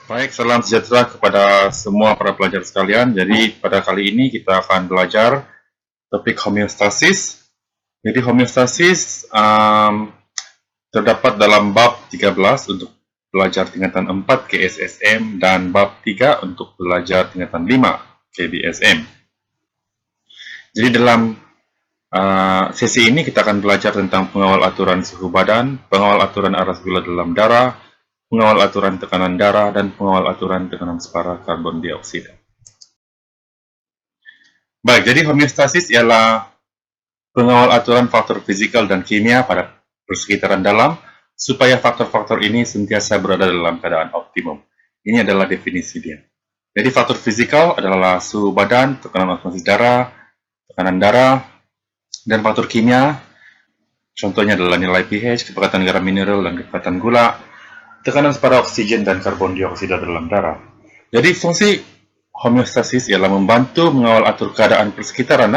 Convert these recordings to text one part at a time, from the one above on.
Baik, salam sejahtera kepada semua para pelajar sekalian. Jadi, pada kali ini kita akan belajar topik homeostasis. Jadi, homeostasis terdapat dalam bab 13 untuk pelajar tingkatan 4 KSSM dan bab 3 untuk pelajar tingkatan 5 KBSM. Jadi, dalam sesi ini kita akan belajar tentang pengawal aturan suhu badan, pengawal aturan aras gula dalam darah, pengawal aturan tekanan darah, dan pengawal aturan tekanan separa karbon dioksida. Baik, jadi homeostasis ialah pengawal aturan faktor fisikal dan kimia pada persekitaran dalam supaya faktor-faktor ini sentiasa berada dalam keadaan optimum. Ini adalah definisi dia. Jadi faktor fisikal adalah suhu badan, tekanan atmosfer darah, tekanan darah, dan faktor kimia contohnya adalah nilai pH, kepekatan garam mineral, dan kepekatan gula, tekanan separa oksigen dan karbon dioksida dalam darah. Jadi fungsi homeostasis ialah membantu mengawal atur keadaan persekitaran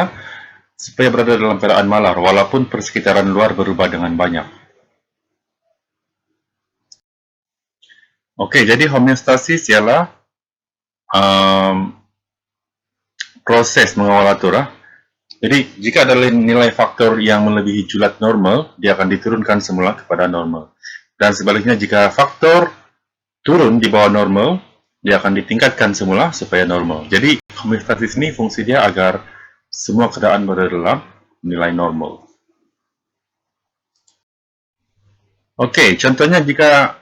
supaya berada dalam keadaan malar walaupun persekitaran luar berubah dengan banyak. Oke, jadi homeostasis ialah proses mengawal atur. Jadi jika ada nilai faktor yang melebihi julat normal, dia akan diturunkan semula kepada normal. Dan sebaliknya, jika faktor turun di bawah normal, dia akan ditingkatkan semula supaya normal. Jadi, homeostasis ini fungsi dia agar semua keadaan berada dalam nilai normal. Oke, contohnya jika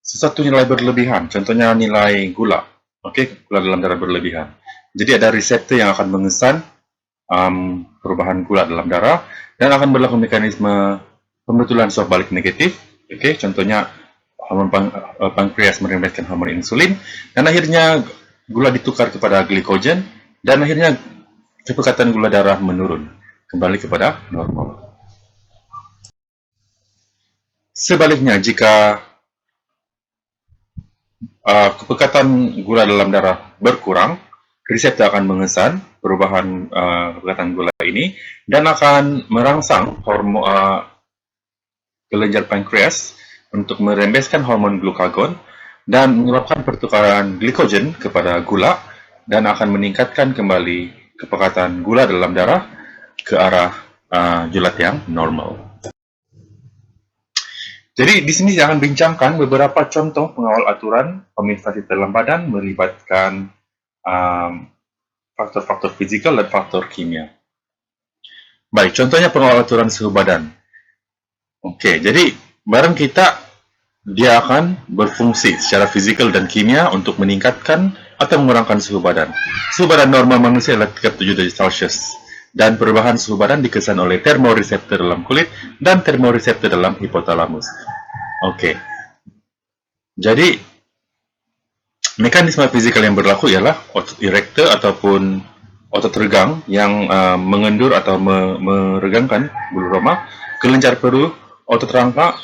sesuatu nilai berlebihan, contohnya nilai gula. Oke, gula dalam darah berlebihan. Jadi ada reseptor yang akan mengesan perubahan gula dalam darah dan akan berlaku mekanisme pembetulan soft balik negatif. Oke, contohnya hormon pankreas merembeskan hormon insulin dan akhirnya gula ditukar kepada glikogen dan akhirnya kepekatan gula darah menurun kembali kepada normal. Sebaliknya, jika kepekatan gula dalam darah berkurang, reseptor akan mengesan perubahan kepekatan gula ini dan akan merangsang hormon kelenjar pankreas untuk merembeskan hormon glukagon dan menyebabkan pertukaran glikogen kepada gula dan akan meningkatkan kembali kepekatan gula dalam darah ke arah julat yang normal. Jadi di sini saya akan bincangkan beberapa contoh pengawal aturan homeostasis dalam badan melibatkan faktor-faktor fisikal dan faktor kimia. Baik, contohnya pengawal aturan suhu badan. Oke, jadi barang kita dia akan berfungsi secara fisikal dan kimia untuk meningkatkan atau mengurangkan suhu badan. Suhu badan normal manusia adalah 37 derajat Celcius dan perubahan suhu badan dikesan oleh termoreseptor dalam kulit dan termoreseptor dalam hipotalamus. Oke. Jadi mekanisme fisikal yang berlaku ialah otot erector ataupun otot regang yang mengendur atau meregangkan bulu roma, kelenjar perut, otot rangka,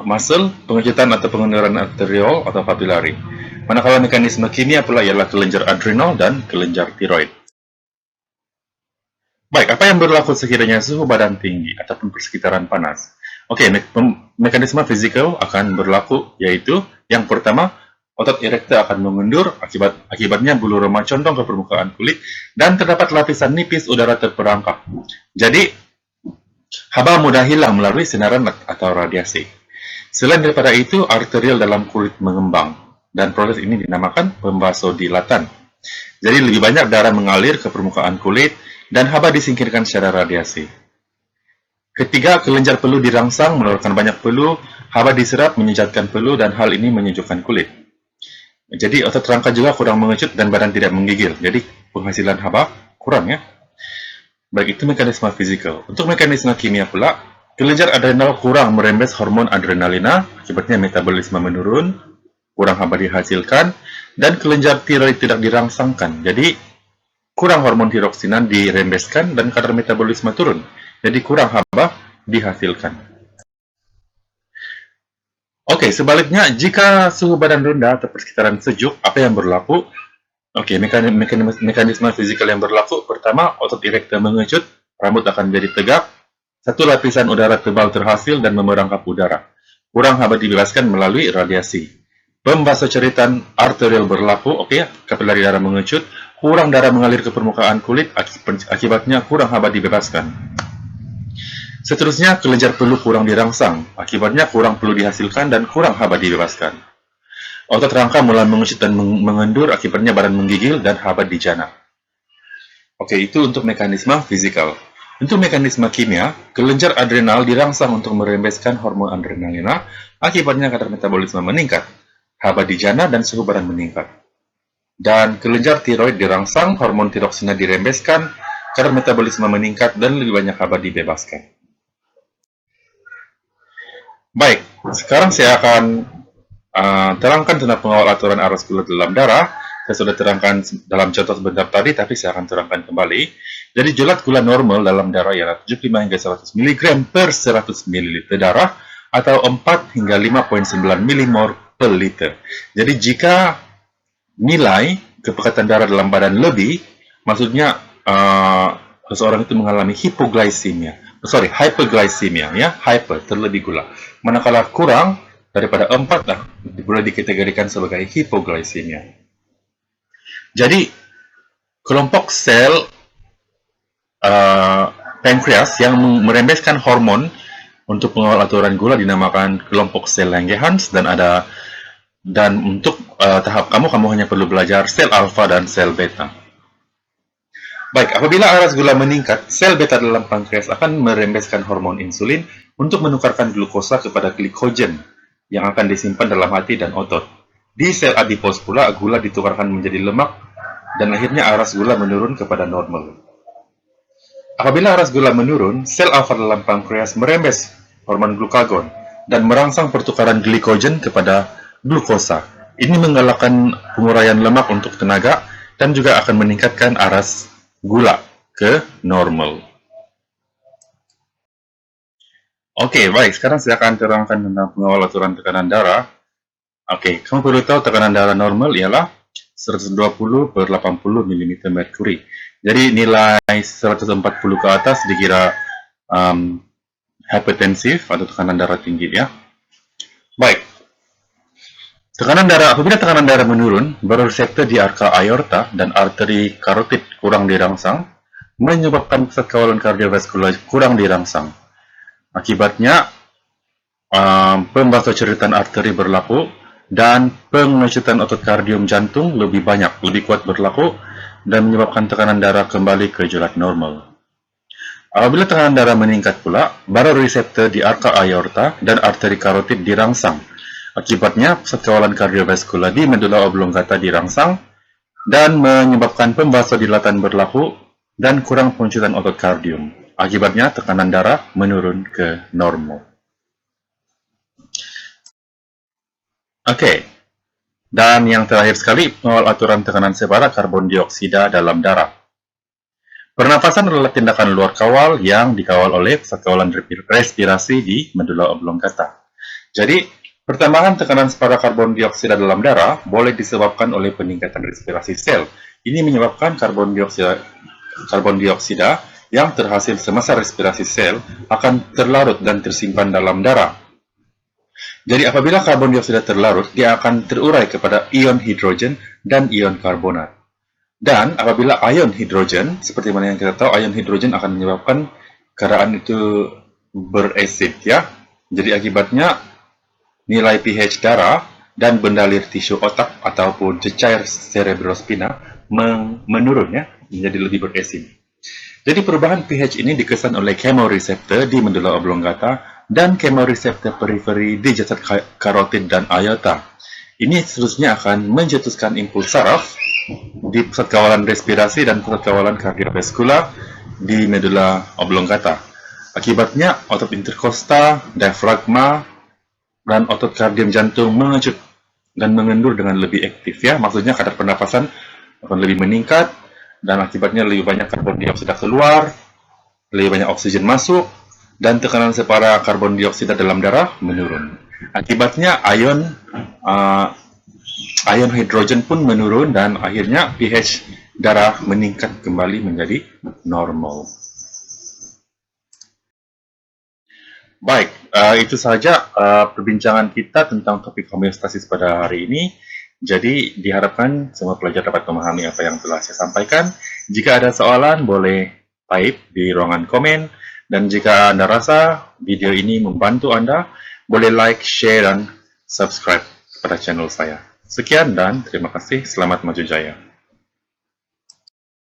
muscle, pengecutan atau pengendaran arteriol atau papillary. Manakala mekanisme kimia pula ialah kelenjar adrenal dan kelenjar tiroid. Baik, apa yang berlaku sekiranya suhu badan tinggi ataupun persekitaran panas? Oke, mekanisme fisikal akan berlaku yaitu yang pertama, otot erector akan mengendur, akibatnya bulu roma condong ke permukaan kulit dan terdapat lapisan nipis udara terperangkap. Jadi haba mudah hilang melalui sinaran atau radiasi. Selain daripada itu, arterial dalam kulit mengembang dan proses ini dinamakan pembasodilatan. Jadi lebih banyak darah mengalir ke permukaan kulit dan haba disingkirkan secara radiasi. Ketiga, kelenjar peluh dirangsang mengeluarkan banyak peluh, haba diserap menyejatkan peluh dan hal ini menyejukkan kulit. Jadi otot rangka juga kurang mengecut dan badan tidak menggigil. Jadi penghasilan haba kurang ya. Baik, itu mekanisme fisikal. Untuk mekanisme kimia pula, kelenjar adrenal kurang merembes hormon adrenalina, akibatnya metabolisme menurun, kurang haba dihasilkan, dan kelenjar tiroid tidak dirangsangkan. Jadi, kurang hormon tiroksinan dirembeskan dan kadar metabolisme turun. Jadi, kurang haba dihasilkan. Oke, sebaliknya, jika suhu badan rendah atau persekitaran sejuk, apa yang berlaku? Oke, mekanisme fisikal yang berlaku, pertama, otot erector mengecut, rambut akan menjadi tegak, satu lapisan udara tebal terhasil dan memerangkap udara. Kurang haba dibebaskan melalui radiasi. pembasoceritan arterial berlaku, kapilari darah mengecut, kurang darah mengalir ke permukaan kulit, akibatnya kurang haba dibebaskan. Seterusnya, kelenjar peluh kurang dirangsang, akibatnya kurang peluh dihasilkan dan kurang haba dibebaskan. Otot rangka mulai mengecut dan mengendur, akibatnya badan menggigil dan haba dijana. Itu untuk mekanisme fisikal. Untuk mekanisme kimia, kelenjar adrenal dirangsang untuk merembeskan hormon adrenalina, akibatnya kadar metabolisme meningkat, haba dijana dan suhu badan meningkat. Dan kelenjar tiroid dirangsang, hormon tiroksina dirembeskan, kadar metabolisme meningkat dan lebih banyak haba dibebaskan. Baik, sekarang saya akan terangkan tentang pengawal aturan arus gula dalam darah. Saya sudah terangkan dalam contoh sebentar tadi, tapi saya akan terangkan kembali. Jadi jelat gula normal dalam darah ialah 75 hingga 100 mg per 100 ml darah atau 4 hingga 5,9 mmol per liter. Jadi jika nilai kepekatan darah dalam badan lebih, maksudnya seseorang itu mengalami hyperglycemia, ya, hyper, terlebih gula. Manakala kurang daripada 4, boleh dikategorikan sebagai hipoglycemia. Jadi, kelompok sel pankreas yang merembeskan hormon untuk pengawal aturan gula dinamakan kelompok sel Langerhans, dan untuk tahap kamu hanya perlu belajar sel alfa dan sel beta. Baik, apabila arus gula meningkat, sel beta dalam pankreas akan merembeskan hormon insulin untuk menukarkan glukosa kepada glikogen yang akan disimpan dalam hati dan otot. Di sel adipos pula, gula ditukarkan menjadi lemak dan akhirnya arus gula menurun kepada normal. Apabila arus gula menurun, sel alfa dalam pankreas merembes hormon glukagon dan merangsang pertukaran glikogen kepada glukosa. Ini menggalakkan penguraian lemak untuk tenaga dan juga akan meningkatkan arus gula ke normal. Baik, sekarang saya akan terangkan tentang pengawal aturan tekanan darah. Kamu perlu tahu tekanan darah normal ialah 120 per 80 mm merkuri. Jadi nilai 140 ke atas dikira hypertensif atau tekanan darah tinggi, ya. Baik. Apabila tekanan darah menurun, baroreseptor di arka aorta dan arteri karotid kurang dirangsang, menyebabkan pusat kawalan kardiovaskular kurang dirangsang. Akibatnya, pembasoceritan arteri berlaku dan pengecutan otot kardium jantung lebih kuat berlaku dan menyebabkan tekanan darah kembali ke jelat normal. Apabila tekanan darah meningkat pula, baroreseptor di arka aorta dan arteri karotid dirangsang. Akibatnya, pusat kawalan kardiovaskular di medula oblongata dirangsang dan menyebabkan pembasodilatan berlaku dan kurang pengecutan otot kardium. Akibatnya, tekanan darah menurun ke normal. Dan yang terakhir sekali, pengawal aturan tekanan sebara karbon dioksida dalam darah. Pernapasan adalah tindakan luar kawal yang dikawal oleh pusat kawalan respirasi di medula oblongata. Jadi, pertambahan tekanan sebara karbon dioksida dalam darah boleh disebabkan oleh peningkatan respirasi sel. Ini menyebabkan karbon dioksida yang terhasil semasa respirasi sel akan terlarut dan tersimpan dalam darah. Jadi apabila karbon dioksida terlarut, dia akan terurai kepada ion hidrogen dan ion karbonat. Dan apabila ion hidrogen, seperti mana yang kita tahu, ion hidrogen akan menyebabkan kendaraan itu berasid, ya. Jadi akibatnya nilai pH darah dan bendalir tisu otak ataupun cecair cerebrospina menurun, ya, menjadi lebih berasid. Jadi perubahan pH ini dikesan oleh kemoreseptor di medula oblongata dan kemoreseptor periferi di jasad karotid dan aorta. Ini seterusnya akan mencetuskan impuls saraf di pusat kawalan respirasi dan pusat kawalan kardiovaskular di medula oblongata. Akibatnya, otot interkostal, diafragma, dan otot kardium jantung mengecut dan mengendur dengan lebih aktif, ya. Maksudnya kadar pernapasan akan lebih meningkat dan akibatnya lebih banyak karbon dioksida keluar, lebih banyak oksigen masuk, dan tekanan sebara karbon dioksida dalam darah menurun. Akibatnya ion hidrogen pun menurun dan akhirnya pH darah meningkat kembali menjadi normal. Baik, itu saja perbincangan kita tentang topik homeostasis pada hari ini. Jadi, diharapkan semua pelajar dapat memahami apa yang telah saya sampaikan. Jika ada soalan, boleh type di ruangan komen. Dan jika Anda rasa video ini membantu Anda, boleh like, share, dan subscribe kepada channel saya. Sekian dan terima kasih. Selamat maju jaya.